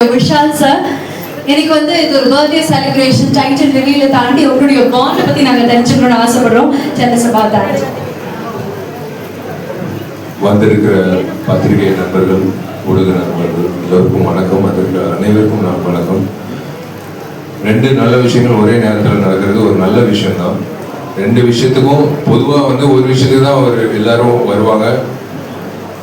Vishal sir, எனக்கு வந்து இது ஒரு பர்த்டே செலிப்ரேஷன் டைட்டில் ரிவீல தாண்டி உங்களுடைய பாண்டை பத்தி நாங்க தெரிஞ்சுக்கணும்னு ஆசைப்படுறோம். வந்திருக்கிற பத்திரிகை நண்பர்கள், ஊடக நண்பர்கள் எல்லோருக்கும் வணக்கம். அதற்கு அனைவருக்கும் நான் வணக்கம். ரெண்டு நல்ல விஷயங்கள் ஒரே நேரத்தில் நடக்கிறது ஒரு நல்ல விஷயம் தான். ரெண்டு விஷயத்துக்கும் பொதுவாக வந்து ஒரு விஷயத்துக்கு தான் எல்லாரும் வருவாங்க,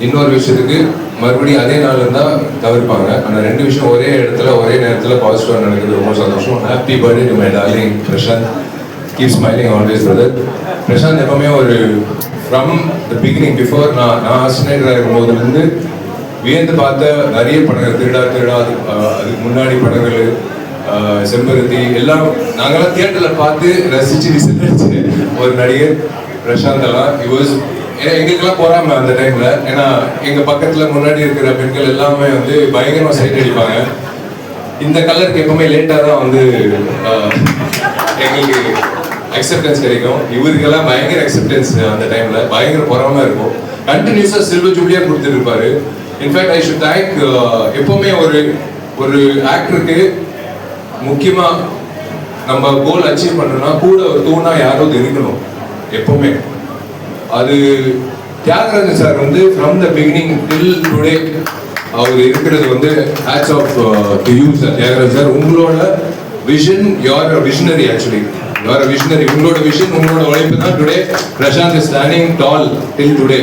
இன்னொரு விஷயத்துக்கு மறுபடியும் அதே நாள் இருந்தால் தவிர்ப்பாங்க. ஆனால் ரெண்டு விஷயம் ஒரே இடத்துல ஒரே நேரத்தில் பாசிட்டிவாக நடக்குது, ரொம்ப சந்தோஷம். Happy birthday to my darling Prashanth. Keep smiling always brother. Prashanth எப்பவுமே ஒரு ஃப்ரம் த பிகினிங் பிஃபோர் நான் ஆசிரியர் இருக்கும்போதுலேருந்து வியந்து பார்த்த நிறைய படங்கள், திருடா அதுக்கு முன்னாடி படங்கள், செம்பருத்தி எல்லாம் நாங்கள்லாம் தியேட்டரில் பார்த்து ரசித்து விசிலடிச்சு ஒரு நடிகர் பிரசாந்த் எல்லாம். ஏன்னா எங்களுக்கெல்லாம் போறாம அந்த டைம்ல, ஏன்னா எங்க பக்கத்துல முன்னாடி இருக்கிற பெண்கள் எல்லாமே வந்து பயங்கரமா சைட் அடிப்பாங்க. இந்த கலருக்கு எப்பவுமே லேட்டா தான் வந்து எங்களுக்கு அக்செப்டன்ஸ் கிடைக்கும். இவருக்கெல்லாம் பயங்கர அக்செப்டன்ஸ் அந்த டைம்ல, பயங்கர பொறாம இருக்கும். கண்டினியூஸா சில்வர் ஜூப்ளியா கொடுத்துட்டு இருப்பாரு. இன்ஃபேக்ட் ஐ ஷுட் தேங்க், எப்பவுமே ஒரு ஆக்டருக்கு முக்கியமா நம்ம கோல் அச்சீவ் பண்ணணும்னா கூட ஒரு தூணா யாராவது இருக்கணும் எப்பவுமே. அது தியாகராஜன் சார் வந்து from the beginning till today அவர் இருக்கிறது வந்து hats off to you sir. Thiyagarajan sir, உங்களோட vision, you're a visionary. Actually you're a visionary. உங்களோட விஷன், உங்களோட உழைப்பு தான் today Prashanth is standing tall till today.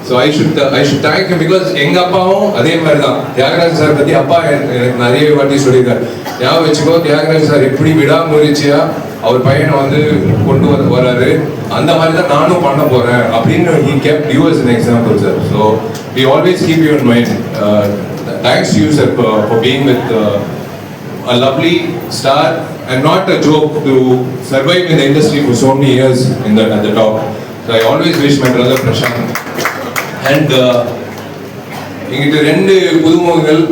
So I should thank you. Because எங்க அப்பாவும் அதே மாதிரி தான். தியாகராஜன் சார் பத்தி அப்பா எனக்கு நிறைய வாட்டி சொல்லியிருக்காரு. ஞாபகம் வச்சுக்கோ, தியாகராஜன் சார் எப்படி விடாமுயற்சியா அவர் பையனை வந்து கொண்டு வராரு, அந்த மாதிரி தான் நானும் பண்ண போறேன் அப்படின்னு he kept you as an example, sir. So we always keep you in mind. Thanks to you, sir, for being with a lovely star and not a joke to survive in the industry for so many years at the top. So I always wish my brother Prashant and இங்கிட்ட ரெண்டு புதுமுகங்கள்,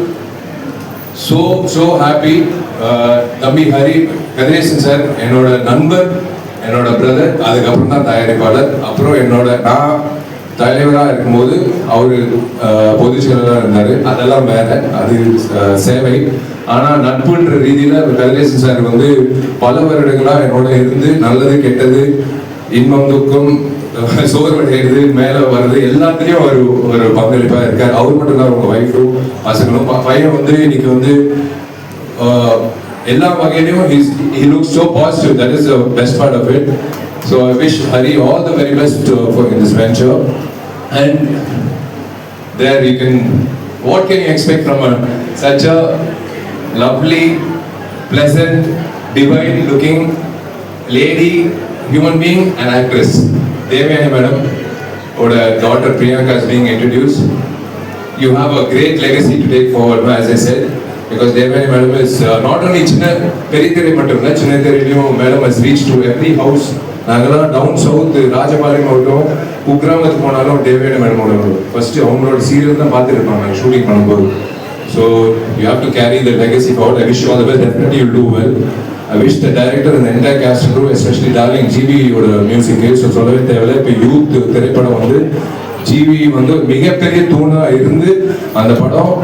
so happy. தம்பி Hari Kathiresan sir என்னோட நண்பர், என்னோட brother, அதுக்கப்புறம் தான் தயாரிப்பாளர். அப்புறம் நான் தலைவராக இருக்கும்போது அவரு பொதுச் செயலாளராக இருந்தார். அதெல்லாம் வேற, அது சேவை. ஆனால் நட்புன்ற ரீதியில் கதிரேசன் சார் வந்து பல வருடங்களாக என்னோட இருந்து நல்லது கெட்டது, இன்பம் துக்கம், சோர்வடைகிறது, மேலே வர்றது எல்லாத்துலேயும் ஒரு பங்களிப்பாக இருக்கார். அவர் மட்டும் தான் உங்கள் ஒய்ஃபும் பசங்களும். பையன் வந்து இன்னைக்கு வந்து எல்லா வகையிலையும் he looks so positive. That is the best part of it. So I wish Hari all the very best for this venture. And there you can, what can you expect from such a lovely, pleasant, divine looking lady, human being and actress. Devayani madam, or daughter Priyanka is being introduced. You have a great legacy to take forward, as I said. Because Devayani madam is not only பெரியதிரை மட்டும் இல்லை, சின்னதிரையிலையும் madam has reached to every house. நாங்களாம் down south Rajapalayam ஆகட்டும், குக்கிராமத்துக்கு போனாலும் தேவயானி மேடமோட first அவங்களோட சீரியல் தான் பார்த்துருப்பாங்க நாங்கள் ஷூட்டிங் பண்ணும்போது. So you have to carry the legacy forward. I wish you all the best. Definitely you do well. I wish the director and entire cast and crew, especially darling ஜிவியோட மியூசிக்கு. So சொல்லவே தேவையில்லை. இப்போ youth திரைப்படம் வந்து GV வந்து மிகப்பெரிய தூணா இருந்து அந்த படம்.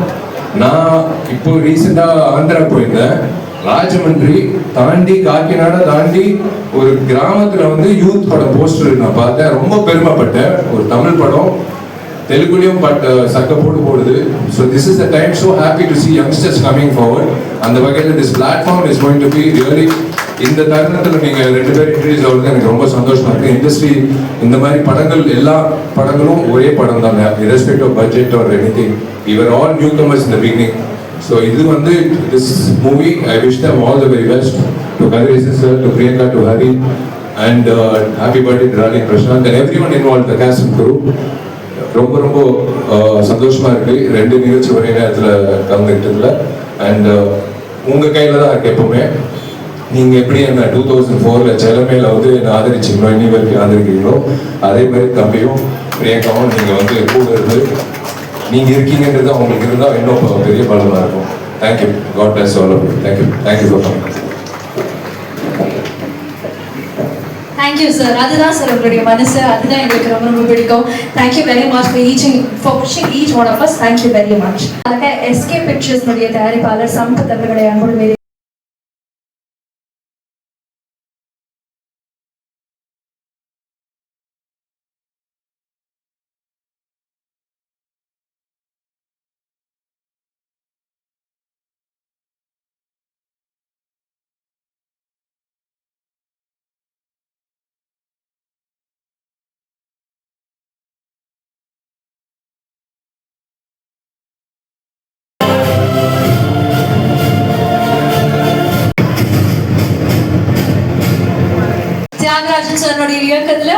நான் இப்போ ரீசெண்டாக ஆந்திரா போயிருந்தேன். ராஜமன்றி தாண்டி காக்கிநாடா தாண்டி ஒரு கிராமத்தில் வந்து யூத் படம் போஸ்டர் நான் பார்த்தேன். ரொம்ப பெருமைப்பட்டேன். ஒரு தமிழ் படம் தெலுங்குலையும் சக்க போடுது. So this is the time. So happy to C youngsters coming forward. அந்த வகையில் this platform is going to be really. இந்த தருணத்தில் நீங்கள் ரெண்டு பேரும் இன்ட்ரடியூஸ் ஆகுறது எனக்கு ரொம்ப சந்தோஷமா இருக்கு. இண்டஸ்ட்ரி இந்த மாதிரி படங்கள், எல்லா படங்களும் ஒரே படம் தாங்க, irrespective of budget or anything. We were all newcomers in the beginning. So இது வந்து this movie, I wish them all the very best. To Kadresan sir, to Priyanka, to Hari, and happy birthday to Rani Prashant and everyone involved, the cast and crew. ரொம்ப சந்தோஷமா இருக்கு ரெண்டு நிகழ்ச்சி ஒரே நேரத்தில் கலந்துக்கிட்டதுல. And உங்கள் கையில் தான் இருக்கு எப்பவுமே. நீங்கள் எப்படி என்ன 2004 செலமையில் வந்து என்ன ஆதரிச்சிங்களோ, இன்னி வரைக்கும் ஆதரிக்கிறீங்களோ, அதே மாதிரி தம்பியும் பிரியங்காவும் நீங்கள் வந்து கூட இருந்து நீங்கள் இருக்கீங்கன்றது அவங்களுக்கு இருந்தால் இன்னும் பெரிய பலமாக இருக்கும். Thank you. God bless all of you. Thank you for coming. Thank you sir. அதுதான் சார் உங்களுடைய மனசு, அதுதான் எங்களுக்கு ரொம்ப ரொம்ப பிடிக்கும். Thank you very much for pushing each one of us. Thank you very much. அழகா எஸ்கே பிக்சர்ஸ் உடைய தயாரிப்பாளர் சம்பத் அவர்களை அன்போடு தியாகராஜன் சார் இயக்கத்துல